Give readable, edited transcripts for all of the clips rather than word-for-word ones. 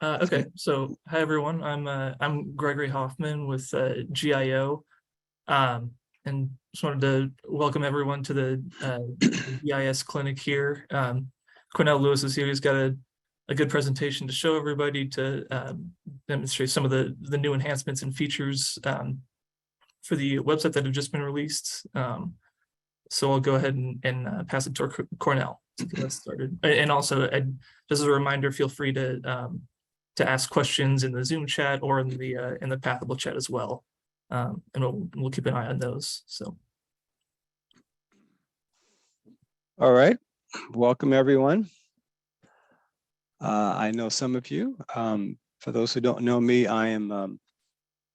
Okay, so hi everyone. I'm Gregory Hoffman with GIO, and just wanted to welcome everyone to the GIS clinic here. Cornell Lewis is here. He's got a good presentation to show everybody to demonstrate some of the new enhancements and features for the website that have just been released. So I'll go ahead and pass it to Cornell to get us started. And also, just as a reminder, feel free to ask questions in the Zoom chat or in the Pathable chat as well, and we'll keep an eye on those. So, all right, welcome everyone. I know some of you. For those who don't know me, I am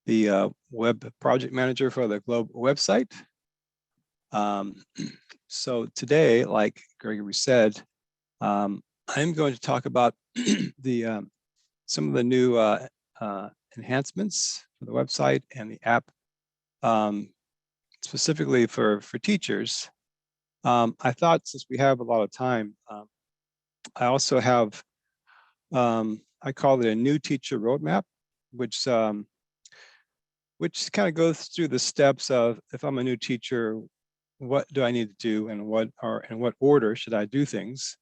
the web project manager for the global website. So today, like Gregory said, I'm going to talk about some of the new enhancements for the website and the app, specifically for teachers. I thought, since we have a lot of time, I also have, I call it a new teacher roadmap, which kind of goes through the steps of, if I'm a new teacher, what do I need to do, and in what order should I do things?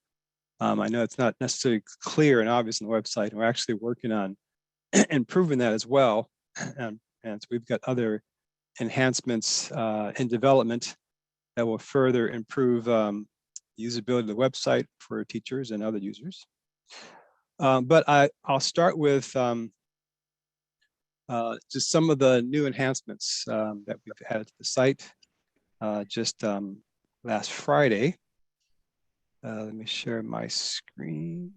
I know it's not necessarily clear and obvious on the website, and we're actually working on improving that as well. And so we've got other enhancements in development that will further improve the usability of the website for teachers and other users. But I'll start with just some of the new enhancements that we've added to the site just last Friday. Let me share my screen.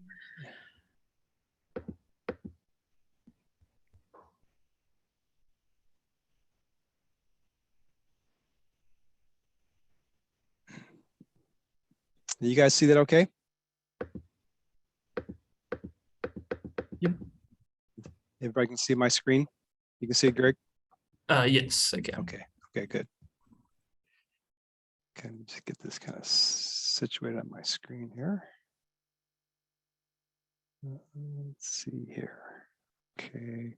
You guys see that okay? yep. Everybody can see my screen? You can see it, Greg? Yes, I can. Okay, good. Okay, let me just get this kind of situated on my screen here. Let's see here. Okay.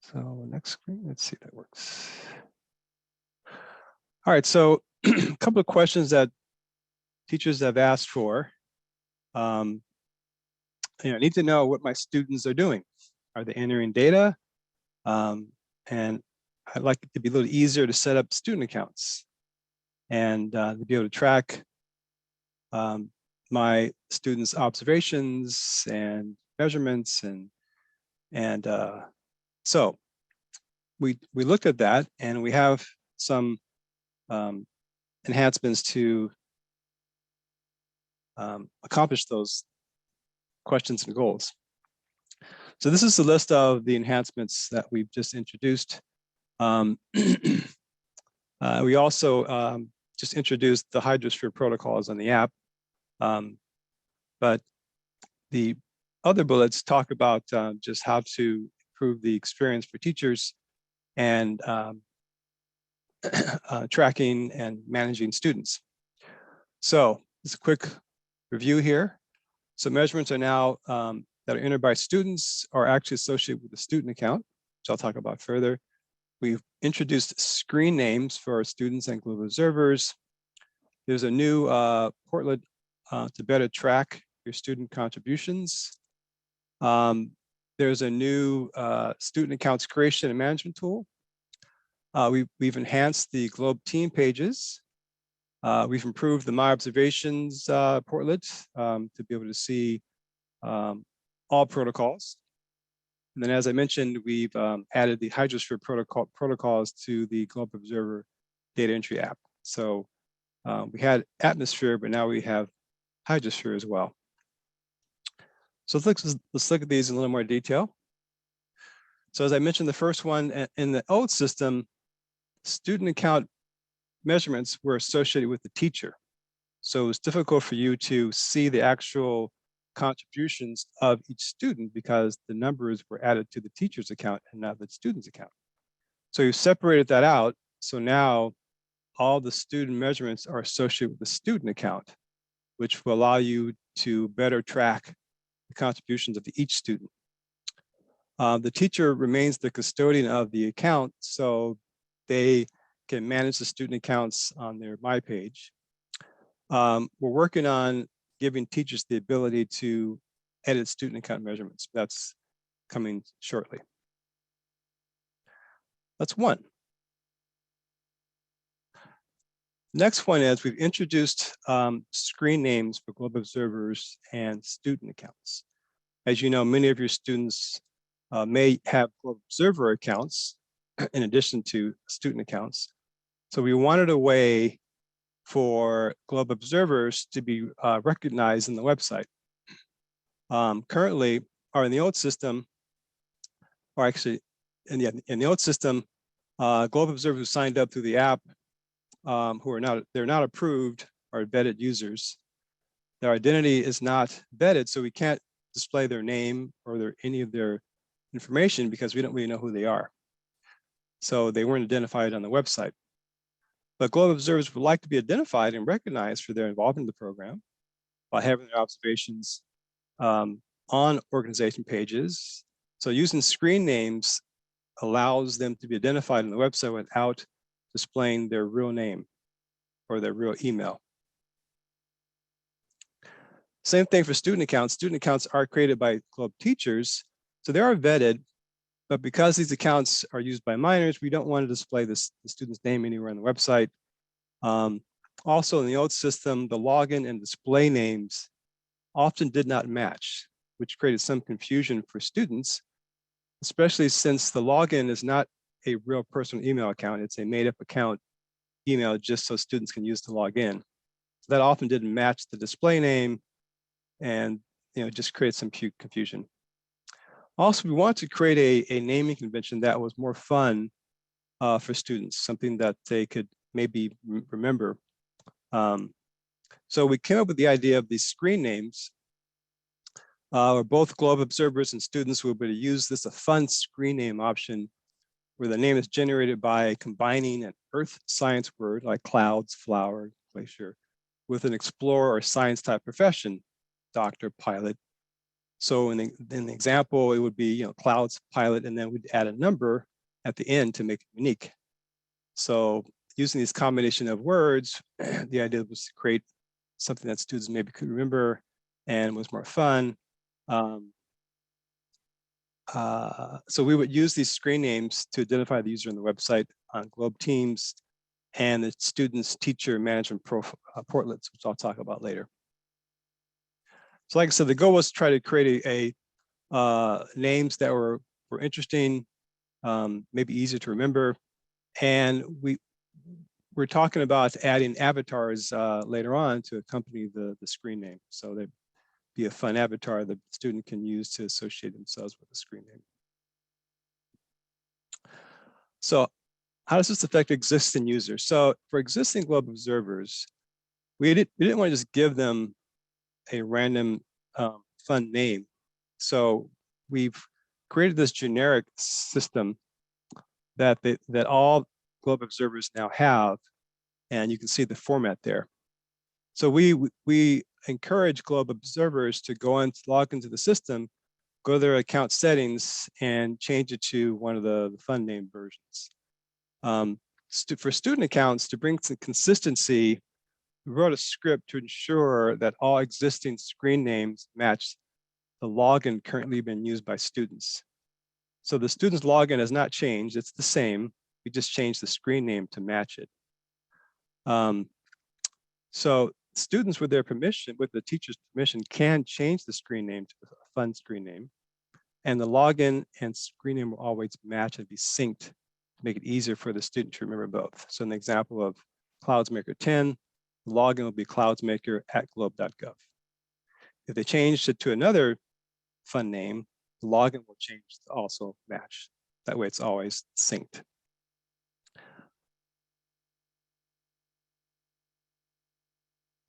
So next screen, let's see if that works. All right, so a couple of questions that teachers have asked for. I need to know what my students are doing. Are they entering data? And I'd like it to be a little easier to set up student accounts and to be able to track my students' observations and measurements, and so we looked at that, and we have some enhancements to accomplish those questions and goals. So this is the list of the enhancements that we've just introduced. We also just introduced the hydrosphere protocols on the app, but the other bullets talk about just how to improve the experience for teachers and tracking and managing students. So just a quick review here. So measurements are now that are entered by students are actually associated with the student account, which I'll talk about further. We've introduced screen names for our students and global observers. There's a new portlet to better track your student contributions. There's a new student accounts creation and management tool. We've enhanced the Globe team pages. We've improved the My Observations portlet to be able to see all protocols. And then, as I mentioned, we've added the hydrosphere protocols to the Globe Observer data entry app. So we had atmosphere, but now we have hydrosphere as well. So let's look at these in a little more detail. So as I mentioned, the first one, in the old system, student account measurements were associated with the teacher. So it was difficult for you to see the actual contributions of each student because the numbers were added to the teacher's account and not the student's account. So you separated that out. So now all the student measurements are associated with the student account, which will allow you to better track the contributions of each student. The teacher remains the custodian of the account, so they can manage the student accounts on their My Page. We're working on giving teachers the ability to edit student account measurements. That's coming shortly. That's one. Next one is we've introduced screen names for Globe Observers and student accounts. As you know, many of your students may have Globe Observer accounts in addition to student accounts. So we wanted a way for Globe Observers to be recognized in the website. Currently, or in the old system, or actually in the old system, Globe Observers who signed up through the app, who are they're not approved, are vetted users. Their identity is not vetted, so we can't display their name or any of their information because we don't really know who they are. So they weren't identified on the website. But Globe Observers would like to be identified and recognized for their involvement in the program by having their observations on organization pages. So using screen names allows them to be identified on the website without displaying their real name or their real email. Same thing for student accounts. Student accounts are created by Globe teachers, so they are vetted, but because these accounts are used by minors, we don't want to display the student's name anywhere on the website. Also in the old system, the login and display names often did not match, which created some confusion for students, especially since the login is not a real personal email account. It's a made-up account email just so students can use to log in. So that often didn't match the display name, and just create some confusion. Also, we want to create a naming convention that was more fun for students, something that they could maybe remember. So we came up with the idea of these screen names, where both Globe Observers and students will be able to use this a fun screen name option, where the name is generated by combining an earth science word like clouds, flower, glacier, with an explorer or science type profession, doctor, pilot. So in the example, it would be clouds, pilot, and then we'd add a number at the end to make it unique. So using this combination of words, the idea was to create something that students maybe could remember and was more fun. So we would use these screen names to identify the user on the website on Globe Teams and the students' teacher management portlets, which I'll talk about later. So like I said, the goal was to try to create names that were interesting, maybe easier to remember. And we're talking about adding avatars later on to accompany the screen name. So there'd be a fun avatar the student can use to associate themselves with the screen name. So how does this affect existing users? So for existing Globe Observers, we didn't want to just give them a random fun name. So we've created this generic system that all Globe Observers now have, and you can see the format there. So we encourage Globe Observers to log into the system, go to their account settings, and change it to one of the fun name versions. For student accounts, to bring some consistency, we wrote a script to ensure that all existing screen names match the login currently being used by students. So the student's login has not changed, it's the same. We just changed the screen name to match it. So students with their permission, with the teacher's permission, can change the screen name to a fun screen name. And the login and screen name will always match and be synced to make it easier for the student to remember both. So in the example of Cloudsmaker 10, the login will be cloudsmaker@globe.gov. If they change it to another fun name, the login will change to also match. That way it's always synced.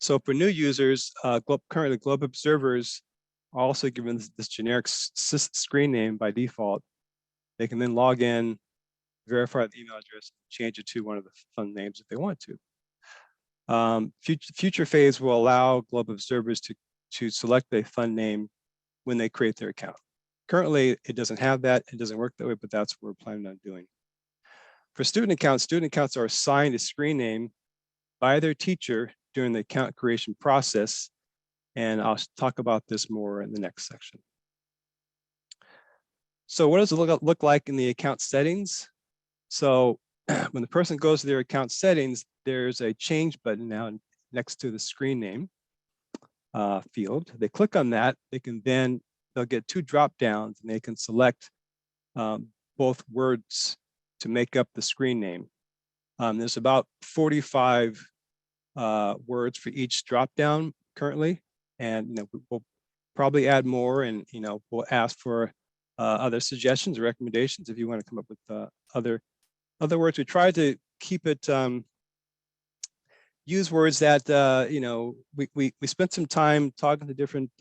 So for new users, currently Globe Observers are also given this generic screen name by default. They can then log in, verify the email address, change it to one of the fun names if they want to. Future phase will allow Globe Observers to select a fun name when they create their account. Currently, it doesn't have that. It doesn't work that way, but that's what we're planning on doing. For student accounts are assigned a screen name by their teacher during the account creation process. And I'll talk about this more in the next section. So what does it look like in the account settings? So when the person goes to their account settings, there's a change button now next to the screen name field. They click on that, they'll get 2 drop downs, and they can select both words to make up the screen name. There's about 45 words for each drop down currently, and we'll probably add more, and we'll ask for other suggestions or recommendations if you want to come up with other words. We try to keep it use words that we spent some time talking to different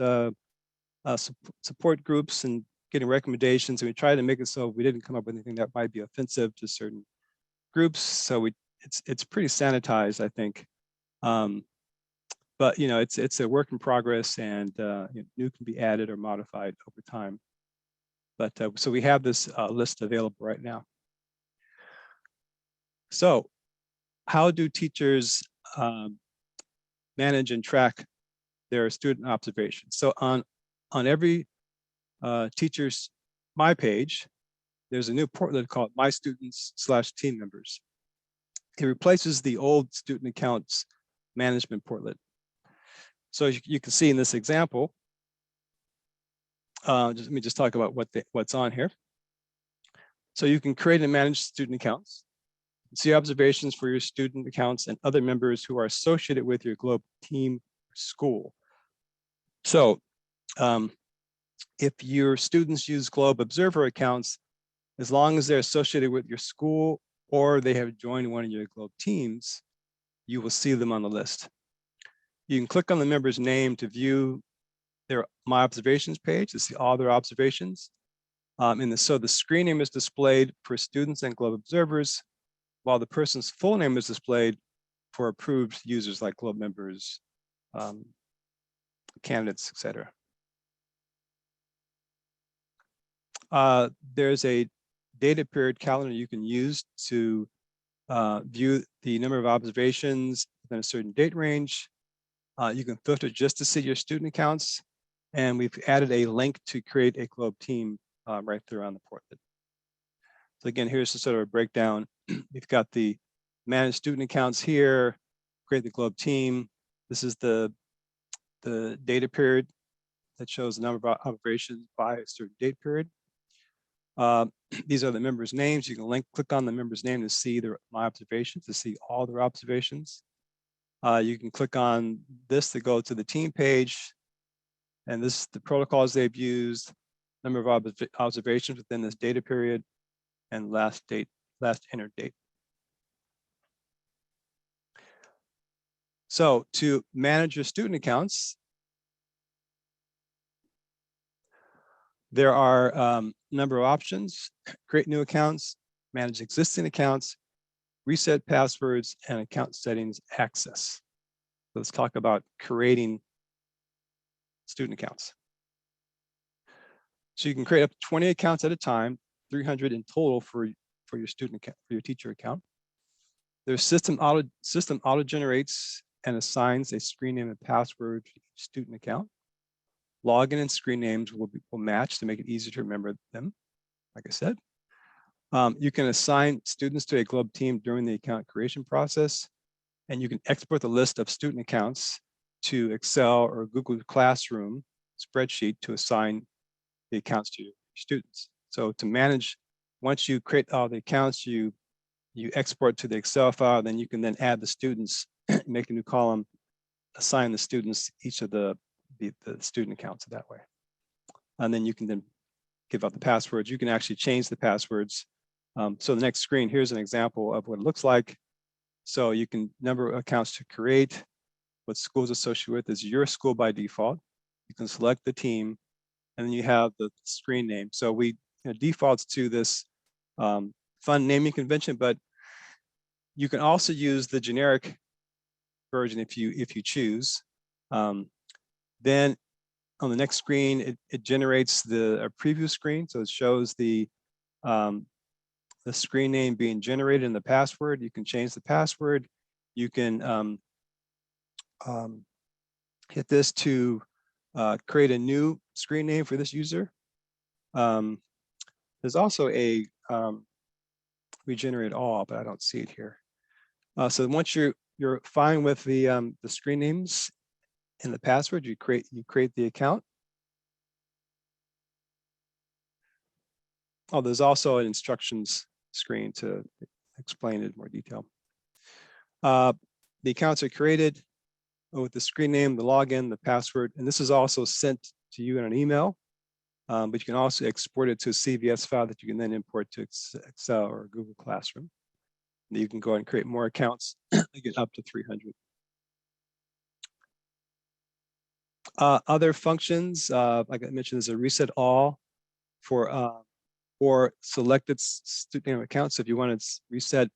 support groups and getting recommendations, and we tried to make it so we didn't come up with anything that might be offensive to certain groups. So it's pretty sanitized, I think. But it's a work in progress, and new can be added or modified over time. But so we have this list available right now. So how do teachers manage and track their student observations? So on every teacher's My page, there's a new portlet called My Students/Team Members. It replaces the old student accounts management portlet. So you can see in this example, let me just talk about what's on here. So you can create and manage student accounts, see observations for your student accounts and other members who are associated with your Globe team or school. So if your students use Globe Observer accounts, as long as they're associated with your school or they have joined one of your Globe teams, you will see them on the list. You can click on the member's name to view their My Observations page to see all their observations. So the screen name is displayed for students and Globe observers, while the person's full name is displayed for approved users like Globe members, candidates, etc. There's a data period calendar you can use to view the number of observations within a certain date range. You can filter just to see your student accounts, and we've added a link to create a Globe team right there on the portlet. So again, here's the sort of a breakdown. We've got the manage student accounts here, create the Globe team. This is the data period that shows the number of observations by a certain date period. These are the members' names. You can click on the member's name to see My Observations, to see all their observations. You can click on this to go to the team page, and this is the protocols they've used, number of observations within this data period, and last entered date. So to manage your student accounts, there are a number of options: create new accounts, manage existing accounts, reset passwords, and account settings access. Let's talk about creating student accounts. So you can create up to 20 accounts at a time, 300 in total for your student account, for your teacher account. Their system auto generates and assigns a screen name and password to each student account. Login and screen names will match to make it easier to remember them, like I said. You can assign students to a Globe team during the account creation process, and you can export the list of student accounts to Excel or Google Classroom spreadsheet to assign the accounts to your students. So to manage, once you create all the accounts, you export to the Excel file, then you can then add the students, make a new column, assign the students each of the student accounts that way. And then you can then give out the passwords. You can actually change the passwords. So the next screen, here's an example of what it looks like. So you can number of accounts to create. What school is associated with is your school by default. You can select the team, and then you have the screen name. So we defaults to this fun naming convention, but you can also use the generic version if you choose. Then on the next screen, it generates a preview screen. So it shows the screen name being generated and the password. You can change the password. You can hit this to create a new screen name for this user. There's also a regenerate all, but I don't see it here. So once you're fine with the screen names and the password, you create the account. Oh, there's also an instructions screen to explain it in more detail. The accounts are created with the screen name, the login, the password, and this is also sent to you in an email. But you can also export it to a CVS file that you can then import to Excel or Google Classroom. And you can go ahead and create more accounts, again, up to 300. Other functions, like I mentioned, there's a reset all for selected student name accounts. So if you want to reset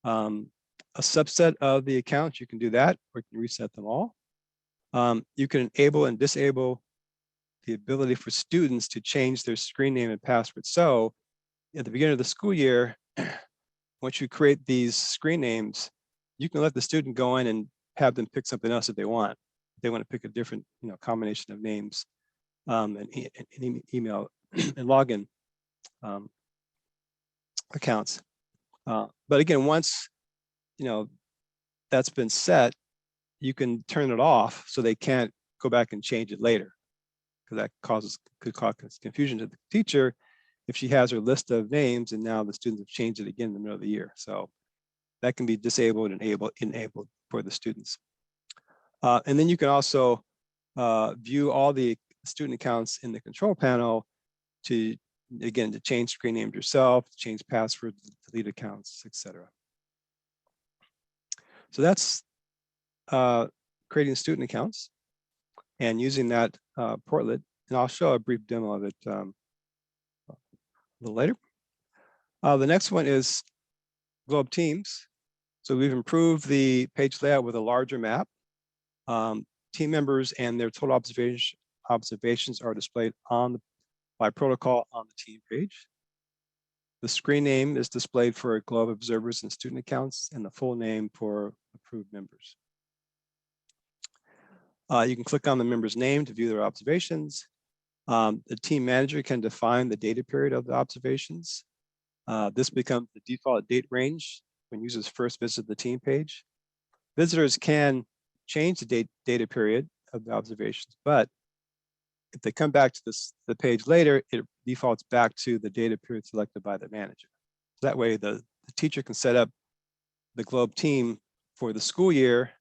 a subset of the accounts, you can do that, or you can reset them all. You can enable and disable the ability for students to change their screen name and password. So at the beginning of the school year, once you create these screen names, you can let the student go in and have them pick something else if they want. If they want to pick a different combination of names and email and login accounts. But again, once that's been set, you can turn it off so they can't go back and change it later, because that could cause confusion to the teacher if she has her list of names and now the students have changed it again in the middle of the year. So that can be disabled and enabled for the students. And then you can also view all the student accounts in the control panel to change screen names yourself, change passwords, delete accounts, etc. So that's creating student accounts and using that portlet. And I'll show a brief demo of it a little later. The next one is Globe Teams. So we've improved the page layout with a larger map. Team members and their total observations are displayed by protocol on the team page. The screen name is displayed for Globe observers and student accounts, and the full name for approved members. You can click on the member's name to view their observations. The team manager can define the data period of the observations. This becomes the default date range when users first visit the team page. Visitors can change the data period of the observations, but if they come back to the page later, it defaults back to the data period selected by the manager. So that way the teacher can set up the Globe team for the school year,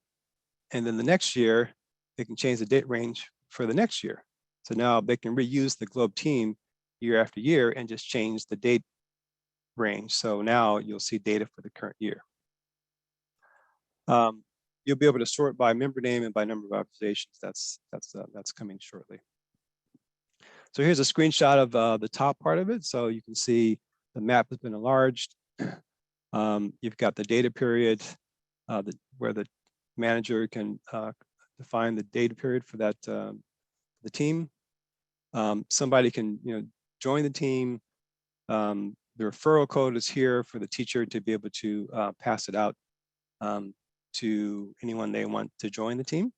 and then the next year, they can change the date range for the next year. So now they can reuse the Globe team year after year and just change the date range. So now you'll see data for the current year. You'll be able to sort by member name and by number of observations. That's coming shortly. So here's a screenshot of the top part of it. So you can see the map has been enlarged. You've got the data period where the manager can define the data period for that the team. Somebody can join the team. The referral code is here for the teacher to be able to pass it out to anyone they want to join the team.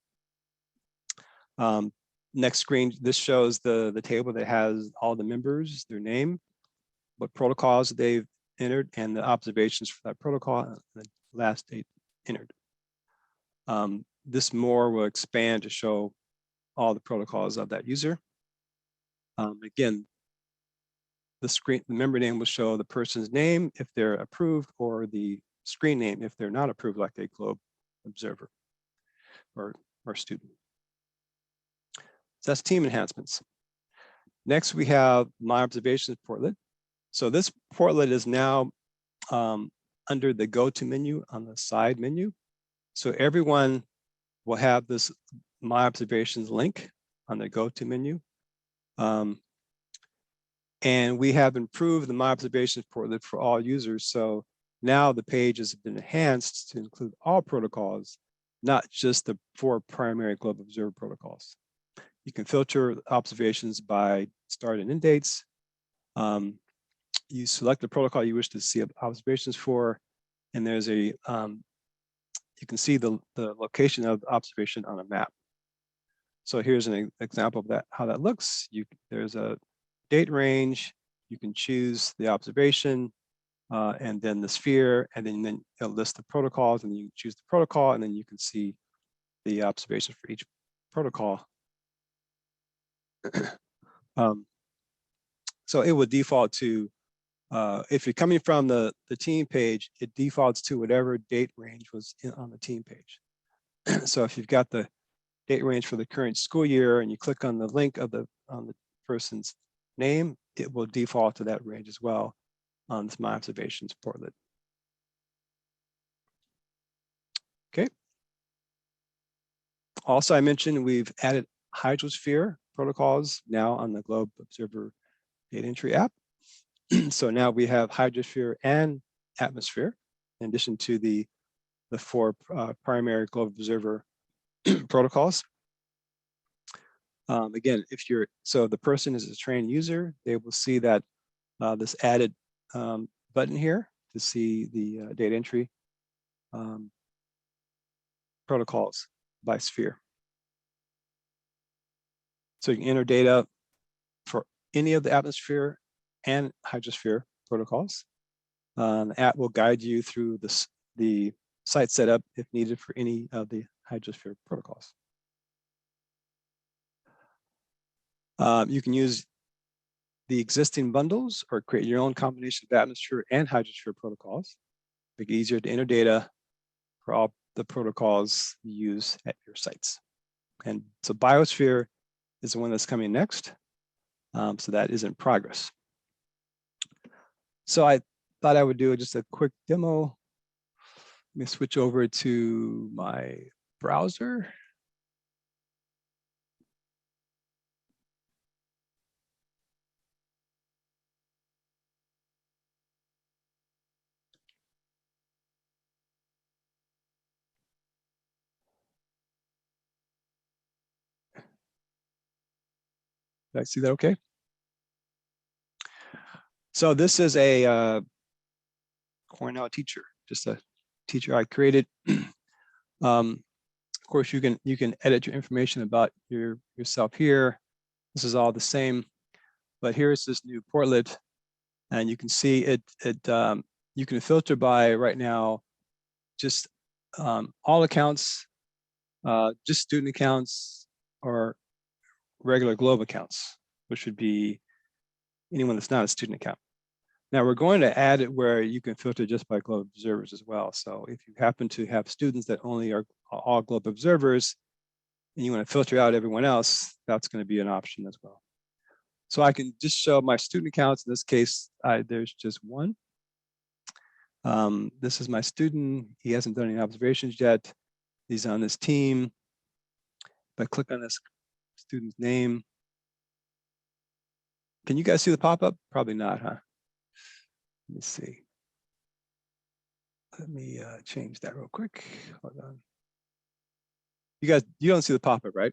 Next screen, this shows the table that has all the members, their name, what protocols they've entered, and the observations for that protocol, and the last date entered. This more will expand to show all the protocols of that user. Again, the member name will show the person's name if they're approved, or the screen name if they're not approved, like a Globe observer or student. So that's team enhancements. Next, we have My Observations portlet. So this portlet is now under the Go To menu on the side menu. So everyone will have this My Observations link on the Go To menu. And we have improved the My Observations portlet for all users. So now the page has been enhanced to include all protocols, not just the 4 primary Globe Observer protocols. You can filter observations by start and end dates. You select the protocol you wish to see observations for, and there's a you can see the location of the observation on a map. So here's an example of that, how that looks. There's a date range. You can choose the observation and then the sphere, and then it'll list the protocols, and you choose the protocol, and then you can see the observation for each protocol. So it would default to, if you're coming from the team page, it defaults to whatever date range was on the team page. So if you've got the date range for the current school year and you click on the link of on the person's name, it will default to that range as well on this My Observations portlet. Okay. Also, I mentioned we've added hydrosphere protocols now on the Globe Observer data entry app. So now we have hydrosphere and atmosphere, in addition to the 4 primary Globe Observer protocols. Again, if the person is a trained user, they will see that this added button here to see the data entry protocols by sphere. So you can enter data for any of the atmosphere and hydrosphere protocols. The app will guide you through the site setup if needed for any of the hydrosphere protocols. You can use the existing bundles or create your own combination of atmosphere and hydrosphere protocols. Make it easier to enter data for all the protocols you use at your sites. And so biosphere is the one that's coming next. So that is in progress. So I thought I would do just a quick demo. Let me switch over to my browser. Did I see that okay? So this is a Cornell teacher, just a teacher I created. Of course, you can edit your information about yourself here. This is all the same, but here's this new portlet, and you can see it. You can filter by right now just all accounts, just student accounts, or regular Globe accounts, which would be anyone that's not a student account. Now we're going to add it where you can filter just by Globe observers as well. So if you happen to have students that only are all Globe observers, and you want to filter out everyone else, that's going to be an option as well. So I can just show my student accounts. In this case, there's just one. This is my student. He hasn't done any observations yet. He's on this team. If I click on this student's name, can you guys see the pop-up? Probably not, huh? Let me see. Let me change that real quick. Hold on. You guys, you don't see the pop-up, right?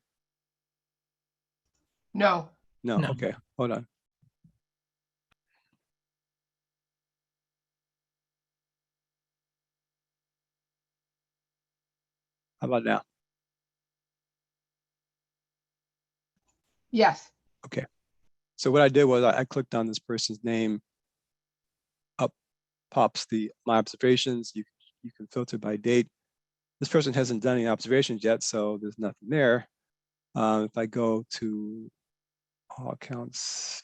No. No, No. okay, hold on. How about now? Yes. Okay. So what I did was I clicked on this person's name. Up pops my observations. You can filter by date. This person hasn't done any observations yet, so there's nothing there. If I go to all accounts,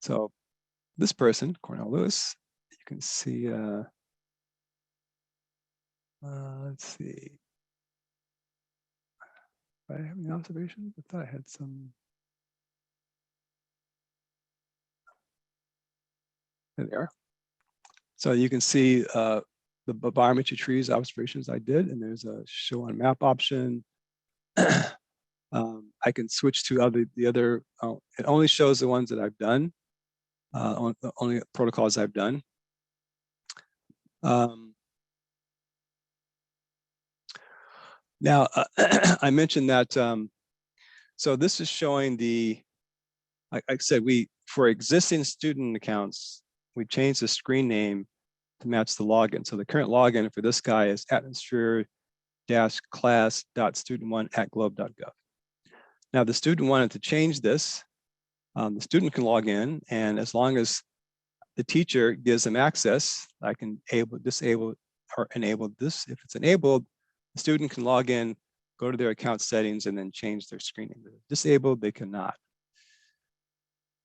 so this person, Cornell Lewis, you can see. Let's see. Do I have any observations? I thought I had some. There they are. So you can see the biometry trees observations I did, and there's a show on map option. I can switch to the other. It only shows the ones that I've done, only protocols I've done. Now, I mentioned that, so this is showing the, like I said, for existing student accounts, we changed the screen name to match the login. So the current login for this guy is atmosphere-class.student1@globe.gov. Now the student wanted to change this. The student can log in, and as long as the teacher gives them access, I can disable or enable this. If it's enabled, the student can log in, go to their account settings, and then change their screen name. If it's disabled, they cannot.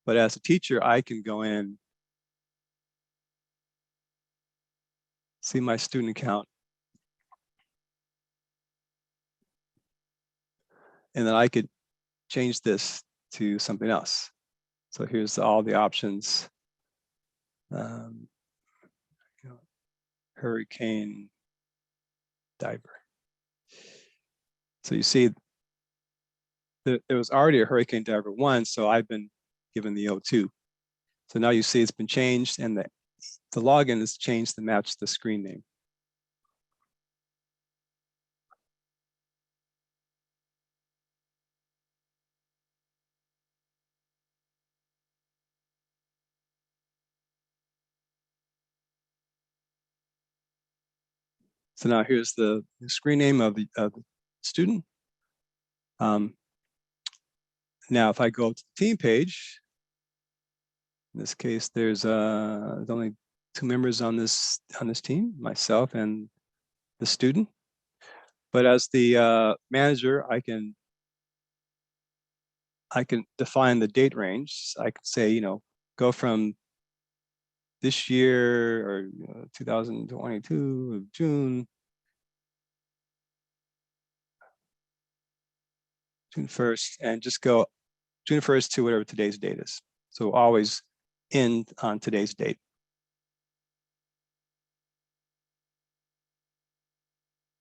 But as a teacher, I can go in, see my student account, and then I could change this to something else. So here's all the options. Hurricane diver. So you see, there was already a hurricane diver 1, so I've been given the O2. So now you see it's been changed, and the login is changed to match the screen name. So now here's the screen name of the student. Now, if I go to the team page, in this case, there's only 2 members on this team, myself and the student. But as the manager, I can define the date range. I can say, go from this year or 2022 of June 1st, and just go June 1st to whatever today's date is. So always end on today's date.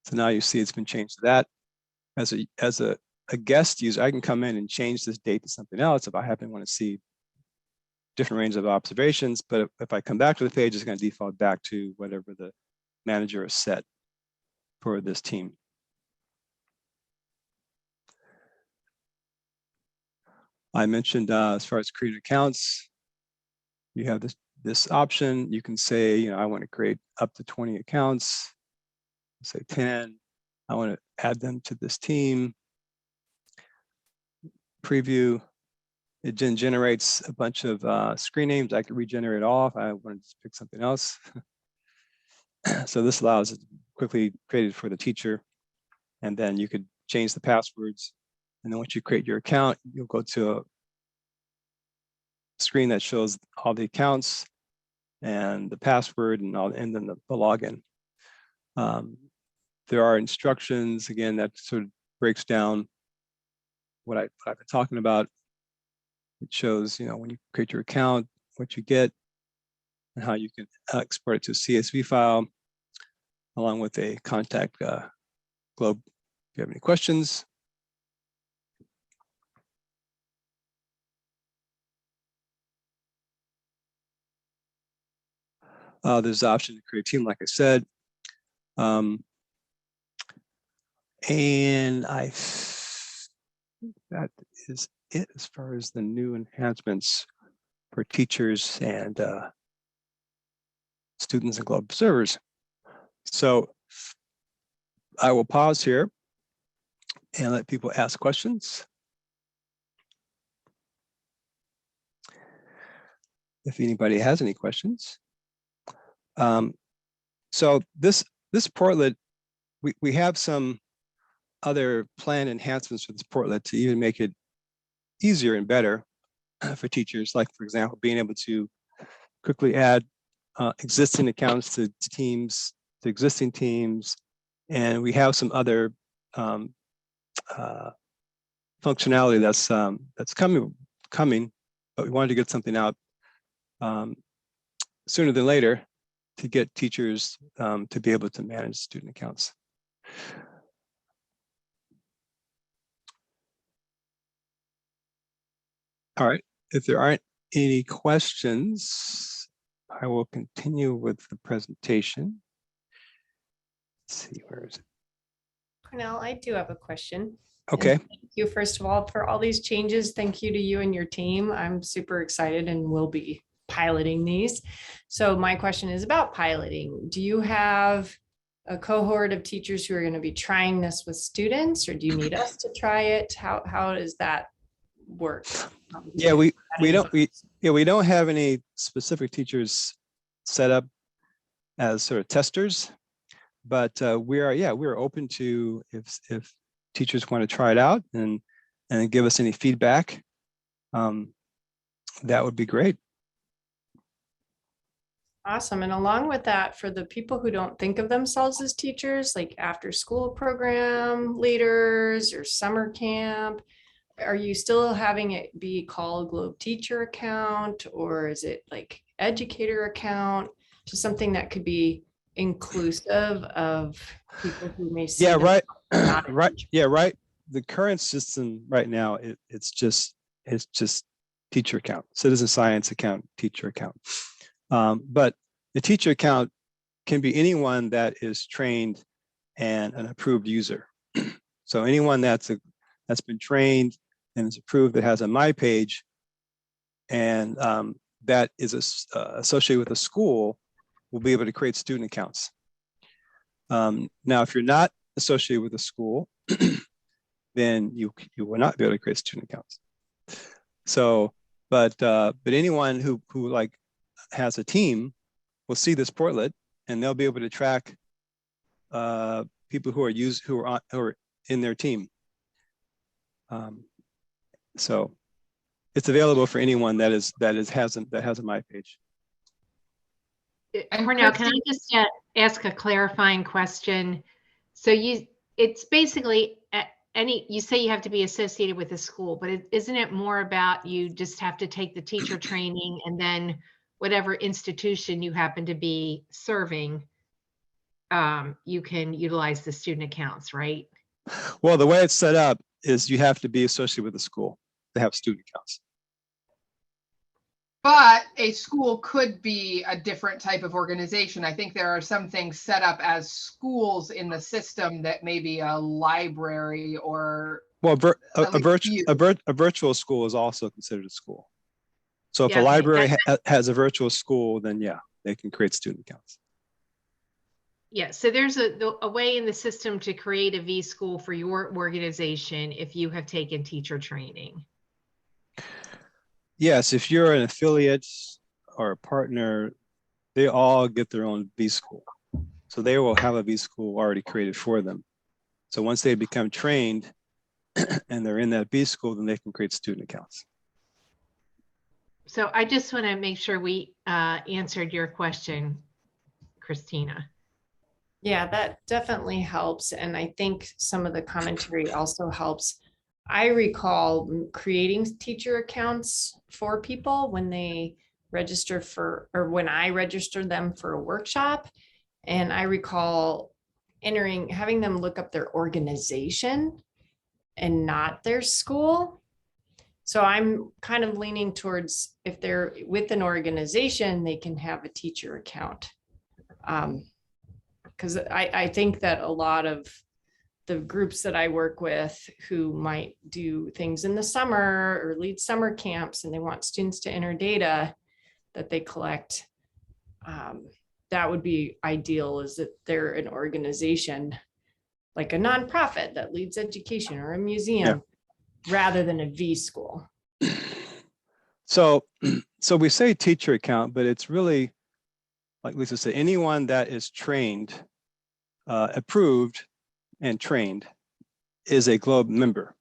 So now you see it's been changed to that. As a guest user, I can come in and change this date to something else if I happen to want to see different range of observations. But if I come back to the page, it's going to default back to whatever the manager has set for this team. I mentioned as far as creating accounts, you have this option. You can say, I want to create up to 20 accounts, say 10. I want to add them to this team. Preview. It then generates a bunch of screen names. I can regenerate all if I want to just pick something else. So this allows it to be quickly created for the teacher. And then you could change the passwords. And then once you create your account, you'll go to a screen that shows all the accounts and the password and then the login. There are instructions, again, that sort of breaks down what I've been talking about. It shows, when you create your account, what you get, and how you can export it to a CSV file, along with a contact globe if you have any questions. There's the option to create a team, like I said. And that is it as far as the new enhancements for teachers and students and globe observers. So I will pause here and let people ask questions. If anybody has any questions. So this portlet, we have some other planned enhancements for this portlet to even make it easier and better for teachers, like, for example, being able to quickly add existing accounts to teams, to existing teams. And we have some other functionality that's coming, but we wanted to get something out sooner than later to get teachers to be able to manage student accounts. All right, if there aren't any questions, I will continue with the presentation. Let's see, where is it? Cornell, I do have a question. Okay. And thank you, first of all, for all these changes. Thank you to you and your team. I'm super excited and will be piloting these. So my question is about piloting. Do you have a cohort of teachers who are going to be trying this with students, or do you need us to try it? How does that work? Yeah, we don't have any specific teachers set up as sort of testers, but we're open to if teachers want to try it out and give us any feedback. That would be great. Awesome. And along with that, for the people who don't think of themselves as teachers, like after school program leaders or summer camp, are you still having it be called Globe Teacher Account, or is it like educator account? Just something that could be inclusive of people who may see. Yeah, right. not a Right. teacher. Yeah, right. The current system right now, it's just teacher account, citizen science account, teacher account. But the teacher account can be anyone that is trained and an approved user. So anyone that's been trained and is approved that has a My Page and that is associated with a school will be able to create student accounts. Now, if you're not associated with a school, then you will not be able to create student accounts. So, but anyone who like has a team will see this portlet and they'll be able to track people who are in their team. So it's available for anyone that has a My Page. And Cornell, can I just ask a clarifying question? So it's basically you say you have to be associated with a school, but isn't it more about you just have to take the teacher training and then whatever institution you happen to be serving, you can utilize the student accounts, right? Well, the way it's set up is you have to be associated with a school to have student accounts. But a school could be a different type of organization. I think there are some things set up as schools in the system that may be a library or. Well, a virtual school is also considered a school. So if Yeah, a library has a virtual school, then yeah, they can create student accounts. Yeah, so there's a way in the system to create a V school for your organization if you have taken teacher training. Yes, if you're an affiliate or a partner, they all get their own V school. So they will have a V school already created for them. So once they become trained and they're in that V school, then they can create student accounts. So I just want to make sure we answered your question, Christina. Yeah, that definitely helps. And I think some of the commentary also helps. I recall creating teacher accounts for people when they register or when I registered them for a workshop. And I recall having them look up their organization and not their school. So I'm kind of leaning towards if they're with an organization, they can have a teacher account. Because I think that a lot of the groups that I work with who might do things in the summer or lead summer camps and they want students to enter data that they collect, that would be ideal, is that they're an organization like a nonprofit that leads education or a museum rather than a V school. So we say teacher account, but it's really, like Lisa said, anyone that is trained, approved, and trained is a Globe member.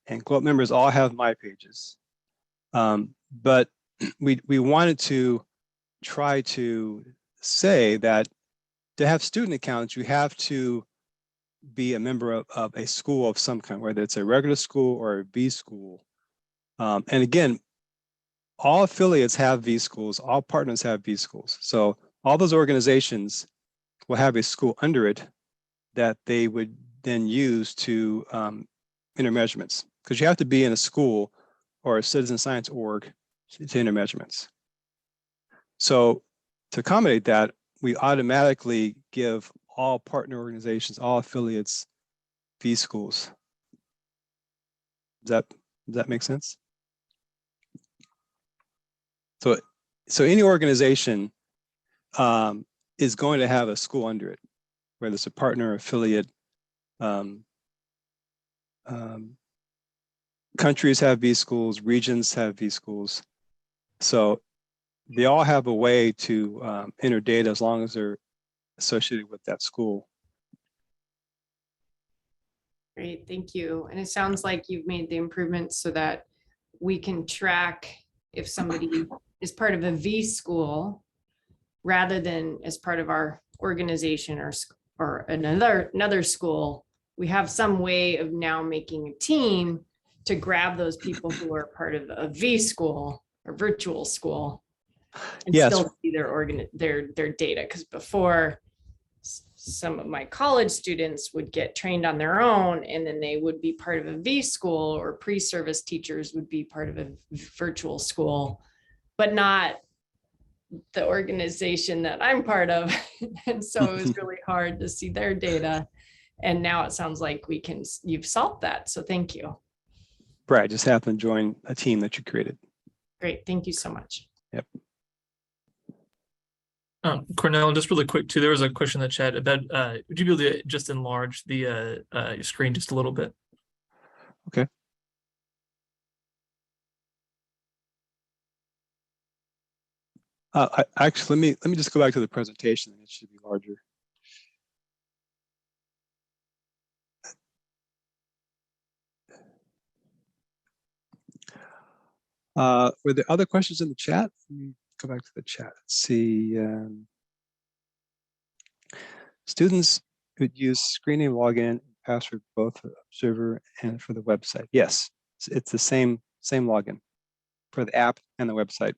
And Globe members all have My Pages. But we wanted to try to say that to have student accounts, you have to be a member of a school of some kind, whether it's a regular school or a V school. And again, all affiliates have V schools, all partners have V schools. So all those organizations will have a school under it that they would then use to enter measurements, because you have to be in a school or a citizen science org to enter measurements. So to accommodate that, we automatically give all partner organizations, all affiliates, V schools. Does that make sense? So any organization is going to have a school under it, whether it's a partner, affiliate. Countries have V schools, regions have V schools. So they all have a way to enter data as long as they're associated with that school. Great, thank you. And it sounds like you've made the improvements so that we can track if somebody is part of a V school rather than as part of our organization or another school. We have some way of now making a team to grab those people who are part of a V school or virtual school and Yes. still see their data. Because before, some of my college students would get trained on their own, and then they would be part of a V school, or pre-service teachers would be part of a virtual school, but not the organization that I'm part of. And so it was really hard to see their data. And now it sounds like you've solved that. So thank you. Brad just happened to join a team that you created. Great. Thank you so much. Yep. Cornell, just really quick too, there was a question in the chat about, would you be able to just enlarge the screen just a little bit? Okay. Actually, let me just go back to the presentation. It should be larger. Were there other questions in the chat? Let me go back to the chat. Let's see. Students could use screen name, login, and password both for the observer and for the website. Yes, it's the same login for the app and the website.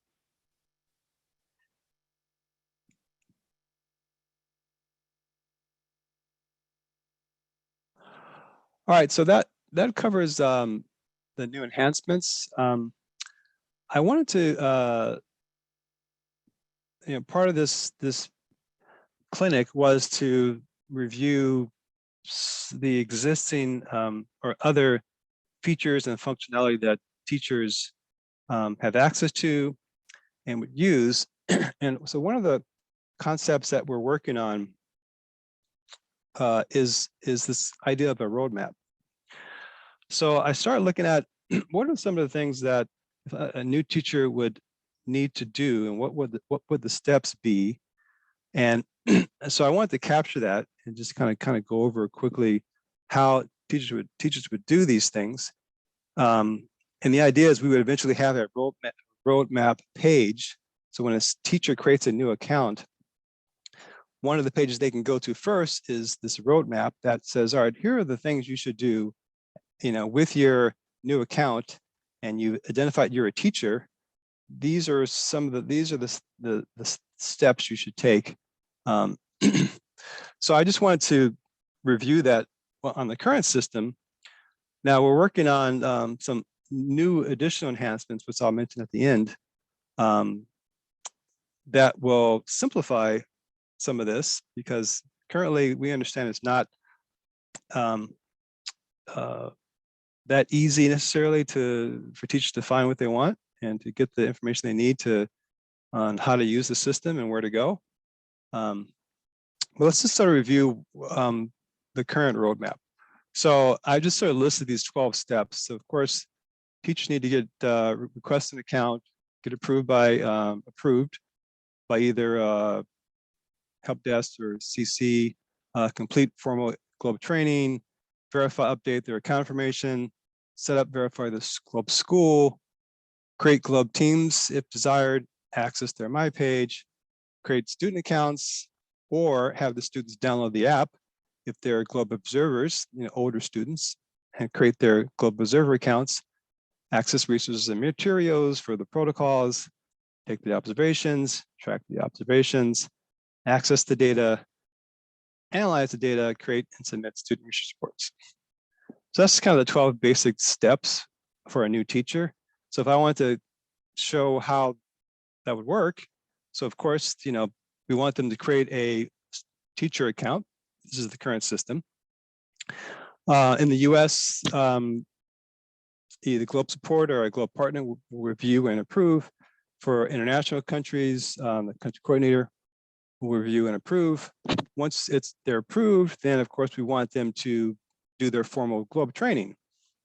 All right, so that covers the new enhancements. I wanted to, part of this clinic was to review the existing or other features and functionality that teachers have access to and would use. And so one of the concepts that we're working on is this idea of a roadmap. So I started looking at what are some of the things that a new teacher would need to do, and what would the steps be. And so I wanted to capture that and just kind of go over quickly how teachers would do these things. And the idea is we would eventually have a roadmap page. So when a teacher creates a new account, one of the pages they can go to first is this roadmap that says, all right, here are the things you should do, with your new account, and you identified you're a teacher. These are the steps you should take. So I just wanted to review that on the current system. Now we're working on some new additional enhancements, which I'll mention at the end, that will simplify some of this, because currently we understand it's not that easy necessarily for teachers to find what they want and to get the information they need on how to use the system and where to go. Well, let's just sort of review the current roadmap. So I just sort of listed these 12 steps. So of course, teachers need to get request an account, get approved by either help desk or CC, complete formal Globe training, verify, update their account information, set up, verify the Globe school, create Globe teams if desired, access their My Page, create student accounts, or have the students download the app if they're Globe observers, older students, and create their Globe observer accounts, access resources and materials for the protocols, take the observations, track the observations, access the data, analyze the data, create and submit student research reports. So that's kind of the 12 basic steps for a new teacher. So if I want to show how that would work, so of course, we want them to create a teacher account. This is the current system. In the US, either Globe support or a Globe partner will review and approve. For international countries, the country coordinator will review and approve. Once they're approved, then of course we want them to do their formal Globe training,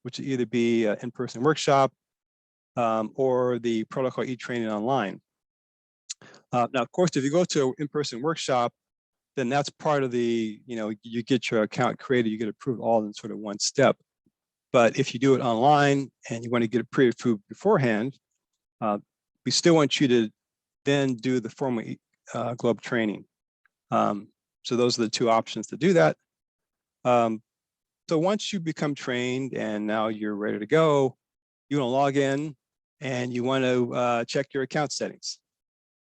which will either be an in-person workshop or the protocol e-training online. Now, of course, if you go to an in-person workshop, then that's part of the, you get your account created, you get approved all in sort of one step. But if you do it online and you want to get it pre-approved beforehand, we still want you to then do the formal Globe training. So those are the two options to do that. So once you become trained and now you're ready to go, you want to log in and you want to check your account settings.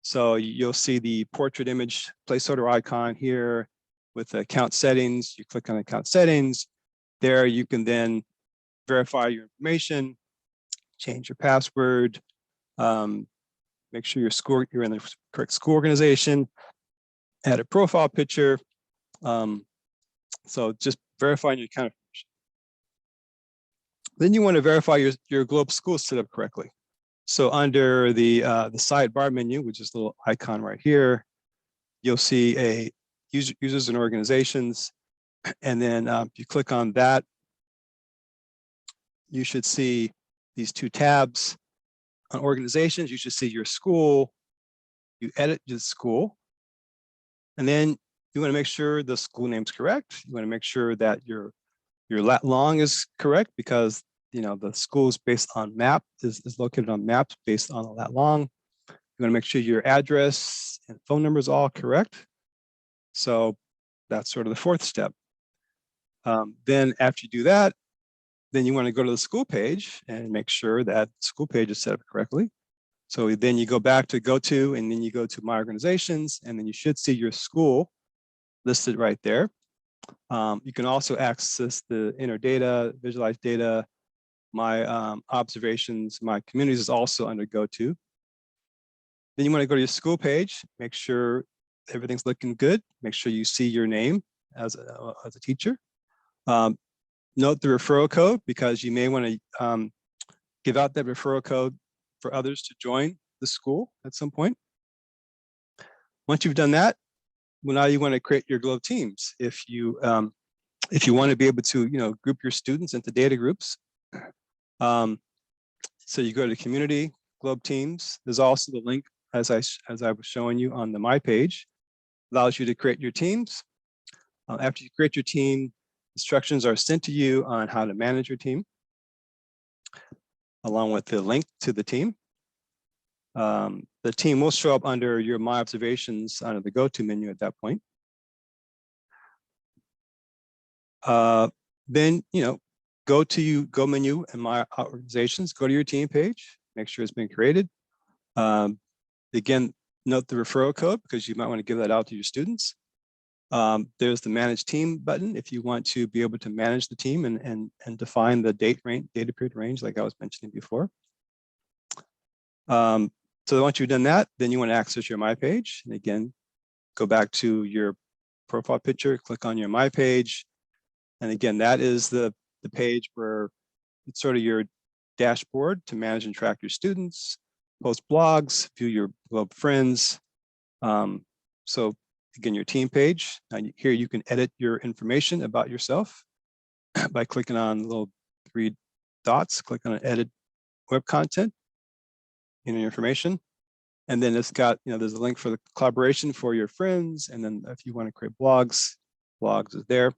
So you'll see the portrait image placeholder icon here with the account settings. You click on account settings. There you can then verify your information, change your password, make sure you're in the correct school organization, add a profile picture. So just verifying your account information. Then you want to verify your Globe school set up correctly. So under the sidebar menu, which is the little icon right here, you'll see a users and organizations. And then if you click on that, you should see these two tabs. On organizations, you should see your school. You edit your school. And then you want to make sure the school name's correct. You want to make sure that your lat long is correct, because the school is based on map, is located on maps based on the lat long. You want to make sure your address and phone number is all correct. So that's sort of the fourth step. Then after you do that, then you want to go to the school page and make sure that the school page is set up correctly. So then you go back to go to, and then you go to my organizations, and then you should see your school listed right there. You can also access the inner data, visualize data. My observations, my communities is also under go to. Then you want to go to your school page, make sure everything's looking good. Make sure you see your name as a teacher. Note the referral code, because you may want to give out that referral code for others to join the school at some point. Once you've done that, well, now you want to create your Globe teams. If you want to be able to group your students into data groups, so you go to community Globe teams. There's also the link as I was showing you on the My page, allows you to create your teams. After you create your team, instructions are sent to you on how to manage your team, along with the link to the team. The team will show up under your My Observations under the Go To menu at that point. Then, go menu and My Organizations, go to your team page, make sure it's been created. Again, note the referral code, because you might want to give that out to your students. There's the Manage Team button if you want to be able to manage the team and define the data period range, like I was mentioning before. So once you've done that, then you want to access your My page. And again, go back to your profile picture, click on your My page. And again, that is the page where it's sort of your dashboard to manage and track your students, post blogs, view your Globe friends. So again, your team page. Here you can edit your information about yourself by clicking on the little 3 dots, click on Edit Web Content, your information. And then it's got, there's a link for the collaboration for your friends. And then if you want to create blogs is there.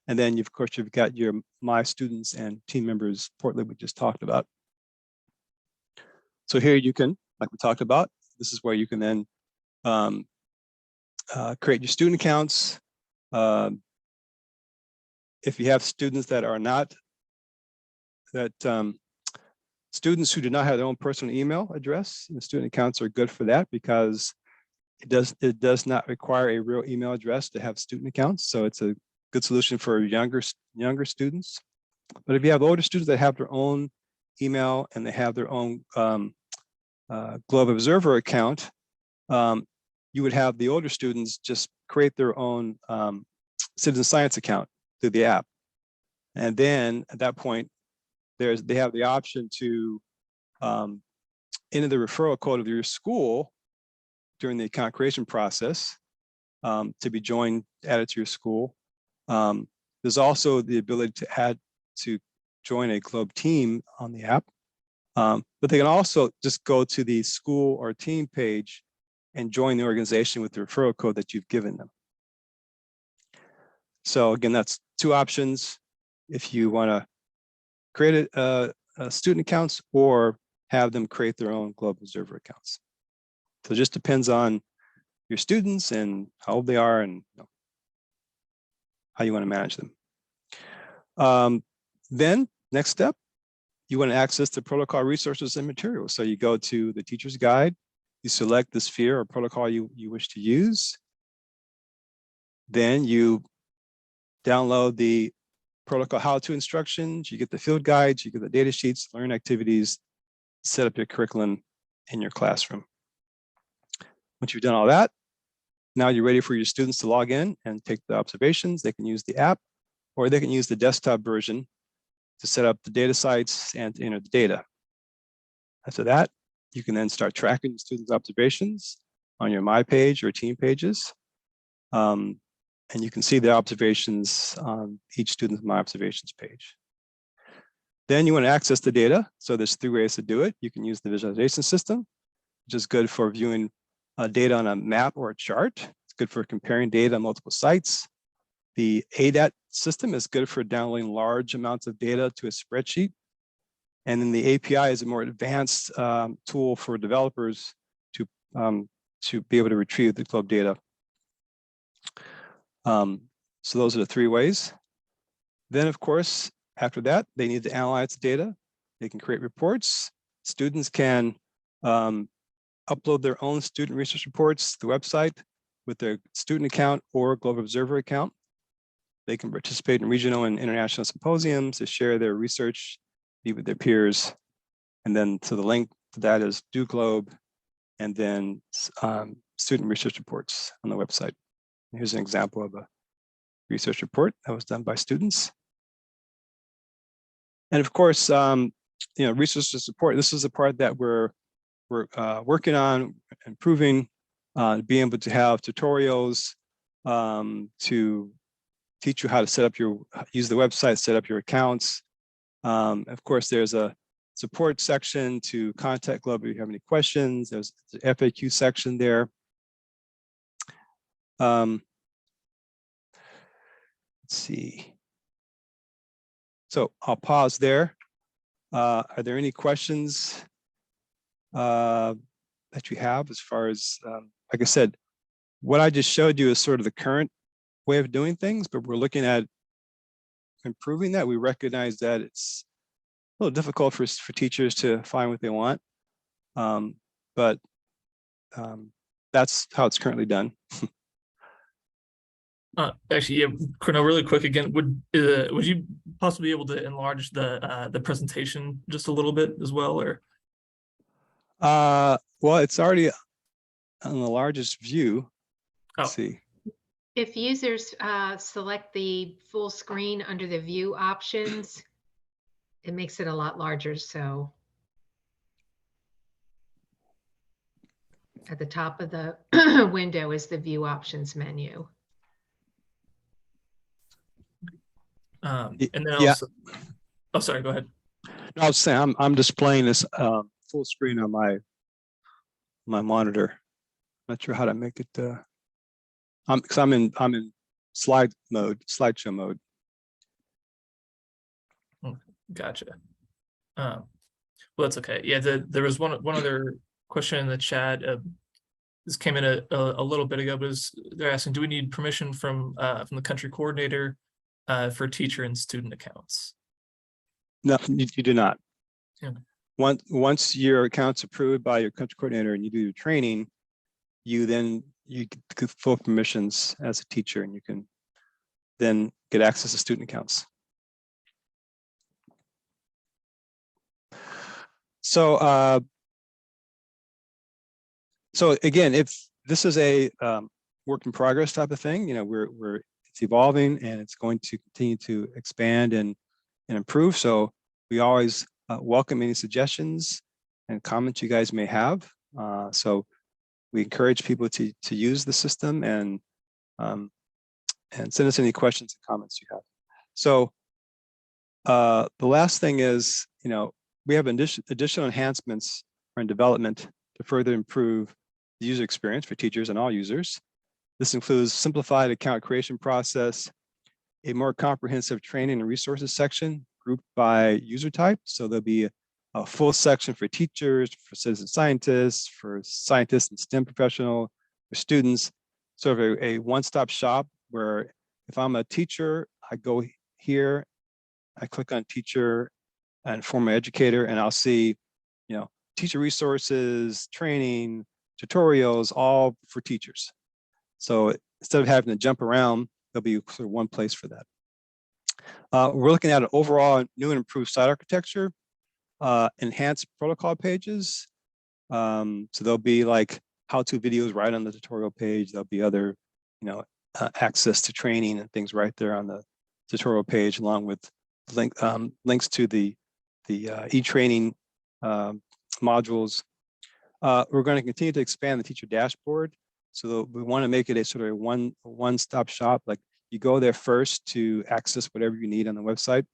And then of course you've got your My Students and Team Members portlet we just talked about. So here you can, like we talked about, this is where you can then create your student accounts. If you have students that are not, students who do not have their own personal email address, the student accounts are good for that, because it does not require a real email address to have student accounts. So it's a good solution for younger students. But if you have older students that have their own email and they have their own Globe Observer account, you would have the older students just create their own citizen science account through the app. And then at that point, they have the option to enter the referral code of your school during the account creation process to be added to your school. There's also the ability to join a Globe team on the app, but they can also just go to the school or team page and join the organization with the referral code that you've given them. So again, that's two options if you want to create a student accounts or have them create their own Globe Observer accounts. So it just depends on your students and how old they are and how you want to manage them. Then next step, you want to access the protocol resources and materials. So you go to the teacher's guide, you select the sphere or protocol you wish to use. Then you download the protocol how-to instructions, you get the field guides, you get the data sheets, learn activities, set up your curriculum in your classroom. Once you've done all that, now you're ready for your students to log in and take the observations. They can use the app or they can use the desktop version to set up the data sites and enter the data. After that, you can then start tracking the students' observations on your My page or team pages. And you can see the observations on each student's My Observations page. Then you want to access the data. So there's 3 ways to do it. You can use the visualization system, which is good for viewing data on a map or a chart. It's good for comparing data on multiple sites. The ADAT system is good for downloading large amounts of data to a spreadsheet. And then the API is a more advanced tool for developers to be able to retrieve the Globe data. So those are the 3 ways. Then, of course, after that, they need to analyze the data. They can create reports. Students can upload their own student research reports to the website with their student account or Globe Observer account. They can participate in regional and international symposiums to share their research, meet with their peers. And then so the link to that is Do Globe and then student research reports on the website. Here's an example of a research report that was done by students. And of course, research support. This is the part that we're working on improving, being able to have tutorials to teach you how to set up use the website, set up your accounts. Of course, there's a support section to contact Globe if you have any questions. There's the FAQ section there. Let's see. So I'll pause there. Are there any questions that you have as far as, like I said, what I just showed you is sort of the current way of doing things, but we're looking at improving that. We recognize that it's a little difficult for teachers to find what they want, but that's how it's currently done. Actually, yeah, Cornell, really quick again, would you possibly be able to enlarge the presentation just a little bit as well, or? Well, it's already on the largest view. Let's see. If users select the full screen under the view options, it makes it a lot larger. So at the top of the window is the view options menu. And then also, oh, sorry, go ahead. No, I was saying I'm displaying this full screen on my monitor. Not sure how to make it. Because I'm in slideshow mode. Gotcha. Well, that's okay. Yeah, there was one other question in the chat. This came in a little bit ago, but they're asking, do we need permission from the country coordinator for teacher and student accounts? No, you do not. Yeah. Once your account's approved by your country coordinator and you do your training, you get full permissions as a teacher, and you can then get access to student accounts. So, so again, if this is a work in progress type of thing, it's evolving and it's going to continue to expand and and improve. So we always welcome any suggestions and comments you guys may have. So we encourage people to use the system and send us any questions and comments you have. So the last thing is, we have additional enhancements are in development to further improve the user experience for teachers and all users. This includes simplified account creation process, a more comprehensive training and resources section grouped by user type. So there'll be a full section for teachers, for citizen scientists, for scientists and STEM professional, for students, sort of a one-stop shop where if I'm a teacher, I go here, I click on teacher and former educator, and I'll see, teacher resources, training, tutorials, all for teachers. So instead of having to jump around, there'll be sort of one place for that. We're looking at an overall new and improved site architecture, enhanced protocol pages. So there'll be like how-to videos right on the tutorial page. There'll be other, access to training and things right there on the tutorial page, along with links to the e-training modules. We're going to continue to expand the teacher dashboard. So we want to make it a sort of one-stop shop. Like you go there first to access whatever you need on the website,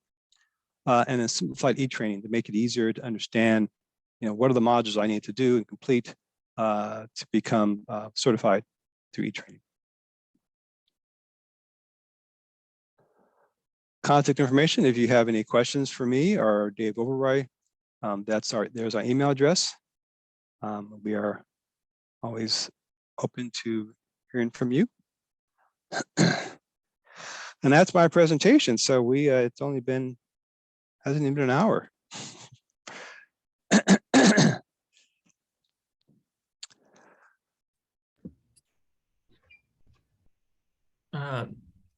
and then simplified e-training to make it easier to understand, what are the modules I need to do and complete to become certified through e-training. Contact information, if you have any questions for me or Dave Overroy, there's our email address. We are always open to hearing from you. And that's my presentation. So it's only been, hasn't even been an hour.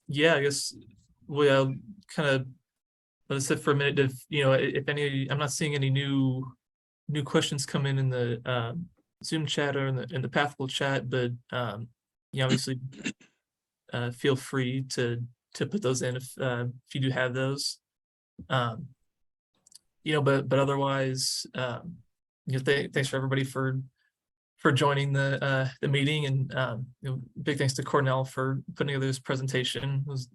Yeah, I guess we'll kind of let it sit for a minute. If any, I'm not seeing any new questions come in the Zoom chat or in the Pathful chat, but obviously feel free to put those in if you do have those. But otherwise, thanks for everybody for joining the meeting, and big thanks to Cornell for putting together this presentation. It was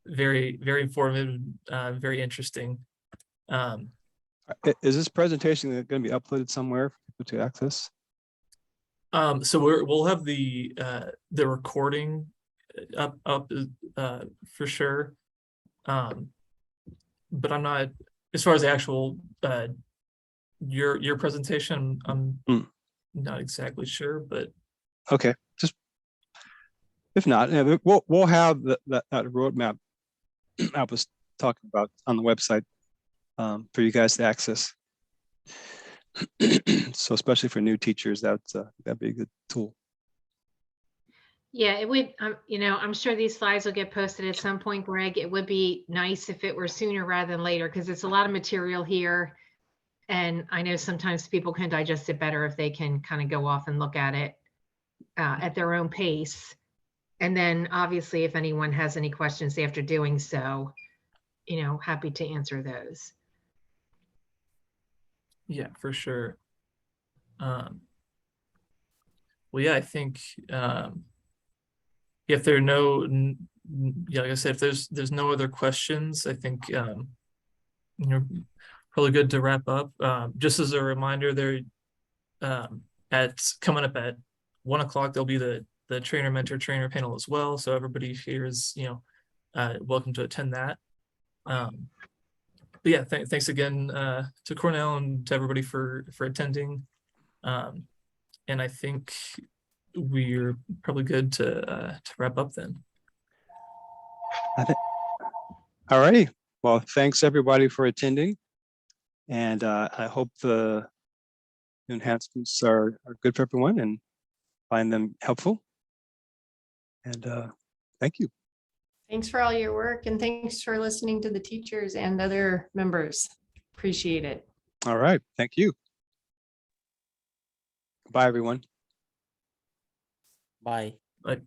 very, very informative, very interesting. Is this presentation going to be uploaded somewhere for people to access? So we'll have the recording up for sure. But I'm not, as far as the actual your presentation, I'm not exactly sure, but okay, just if not, we'll have that roadmap I was talking about on the website for you guys to access. So especially for new teachers, that'd be a good tool. Yeah, it would, I'm sure these slides will get posted at some point, Greg. It would be nice if it were sooner rather than later, because it's a lot of material here. And I know sometimes people can digest it better if they can kind of go off and look at it at their own pace. And then obviously, if anyone has any questions after doing so, happy to answer those. yeah, for sure. Well, yeah, I think if there are like I said, if there's no other questions, I think probably good to wrap up. Just as a reminder, there coming up at 1 o'clock, there'll be the trainer mentor trainer panel as well. So everybody here is welcome to attend that. But yeah, thanks again to Cornell and to everybody for attending. And I think we're probably good to wrap up then. All righty. Well, thanks everybody for attending. And I hope the enhancements are good for everyone and find them helpful. And thank you. Thanks for all your work, and thanks for listening to the teachers and other members. Appreciate it. All right. Thank you. Bye, everyone. Bye. But